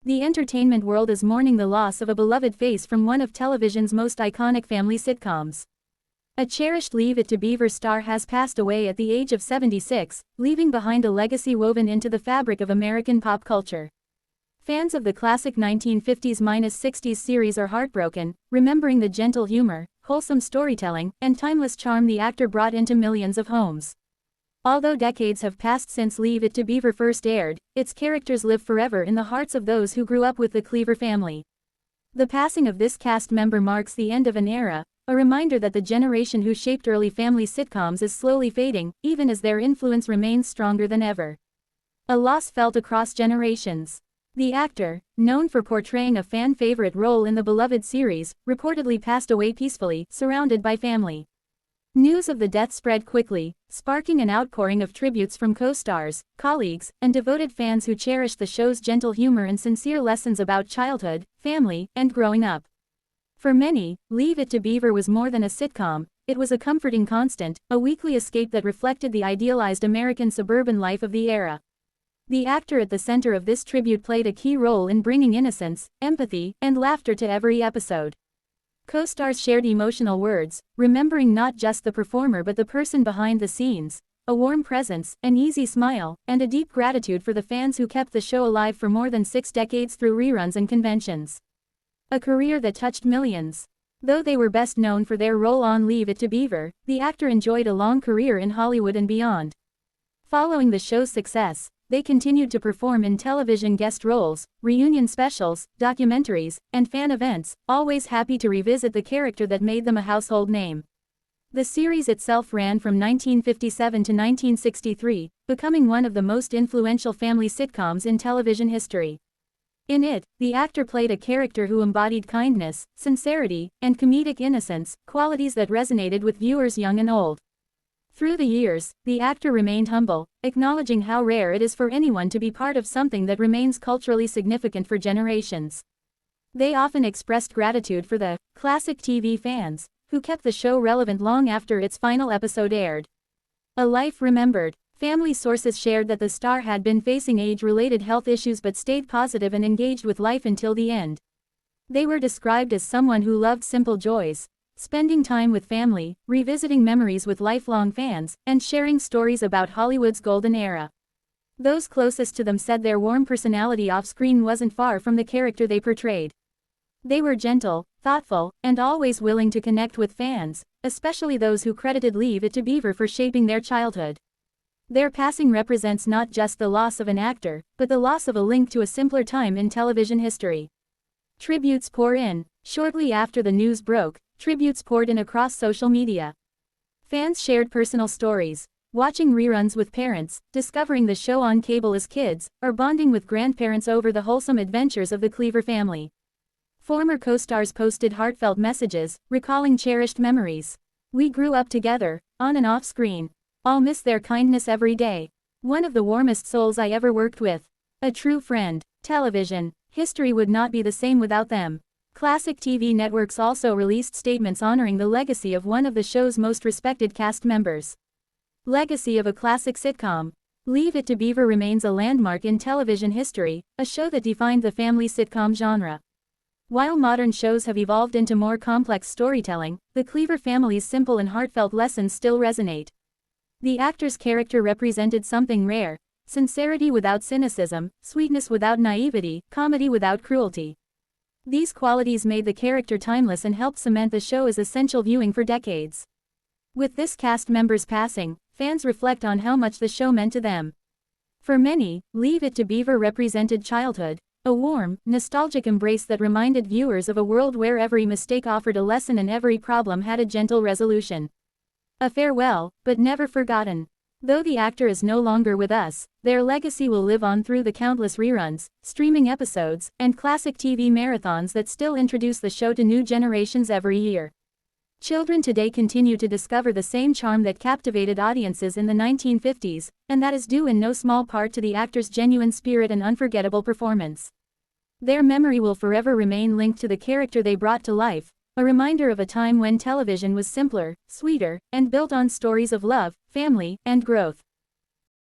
The entertainment world is mourning the loss of a beloved face from one of television's most iconic family sitcoms. A cherished Leave It to Beaver star has passed away at the age of 76, leaving behind a legacy woven into the fabric of American pop culture. Fans of the classic 1950s-60s series are heartbroken, remembering the gentle humor, wholesome storytelling, and timeless charm the actor brought into millions of homes. Although decades have passed since Leave It to Beaver first aired, its characters live forever in the hearts of those who grew up with the Cleaver family. The passing of this cast member marks the end of an era, a reminder that the generation who shaped early family sitcoms is slowly fading, even as their influence remains stronger than ever. A loss felt across generations. The actor, known for portraying a fan-favorite role in the beloved series, reportedly passed away peacefully, surrounded by family. News of the death spread quickly, sparking an outpouring of tributes from co-stars, colleagues, and devoted fans who cherished the show's gentle humor and sincere lessons about childhood, family, and growing up. For many, Leave It to Beaver was more than a sitcom, it was a comforting constant, a weekly escape that reflected the idealized American suburban life of the era. The actor at the center of this tribute played a key role in bringing innocence, empathy, and laughter to every episode. Co-stars shared emotional words, remembering not just the performer but the person behind the scenes, a warm presence, an easy smile, and a deep gratitude for the fans who kept the show alive for more than 6 decades through reruns and conventions. A career that touched millions. Though they were best known for their role on Leave It to Beaver, the actor enjoyed a long career in Hollywood and beyond. Following the show's success, they continued to perform in television guest roles, reunion specials, documentaries, and fan events, always happy to revisit the character that made them a household name. The series itself ran from 1957 to 1963, becoming one of the most influential family sitcoms in television history. In it, the actor played a character who embodied kindness, sincerity, and comedic innocence, qualities that resonated with viewers young and old. Through the years, the actor remained humble, acknowledging how rare it is for anyone to be part of something that remains culturally significant for generations. They often expressed gratitude for the classic TV fans, who kept the show relevant long after its final episode aired. A life remembered. Family sources shared that the star had been facing age-related health issues but stayed positive and engaged with life until the end. They were described as someone who loved simple joys, spending time with family, revisiting memories with lifelong fans, and sharing stories about Hollywood's golden era. Those closest to them said their warm personality off-screen wasn't far from the character they portrayed. They were gentle, thoughtful, and always willing to connect with fans, especially those who credited Leave It to Beaver for shaping their childhood. Their passing represents not just the loss of an actor, but the loss of a link to a simpler time in television history. Tributes pour in. Shortly after the news broke, tributes poured in across social media. Fans shared personal stories, watching reruns with parents, discovering the show on cable as kids, or bonding with grandparents over the wholesome adventures of the Cleaver family. Former co-stars posted heartfelt messages, recalling cherished memories. "We grew up together, on and off screen. I'll miss their kindness every day. One of the warmest souls I ever worked with. A true friend." Television history would not be the same without them. Classic TV networks also released statements honoring the legacy of one of the show's most respected cast members. Legacy of a classic sitcom. Leave It to Beaver remains a landmark in television history, a show that defined the family sitcom genre. While modern shows have evolved into more complex storytelling, the Cleaver family's simple and heartfelt lessons still resonate. The actor's character represented something rare: sincerity without cynicism, sweetness without naivety, comedy without cruelty. These qualities made the character timeless and helped cement the show as essential viewing for decades. With this cast member's passing, fans reflect on how much the show meant to them. For many, Leave It to Beaver represented childhood, a warm, nostalgic embrace that reminded viewers of a world where every mistake offered a lesson and every problem had a gentle resolution. A farewell, but never forgotten. Though the actor is no longer with us, their legacy will live on through the countless reruns, streaming episodes, and classic TV marathons that still introduce the show to new generations every year. Children today continue to discover the same charm that captivated audiences in the 1950s, and that is due in no small part to the actor's genuine spirit and unforgettable performance. Their memory will forever remain linked to the character they brought to life, a reminder of a time when television was simpler, sweeter, and built on stories of love, family, and growth.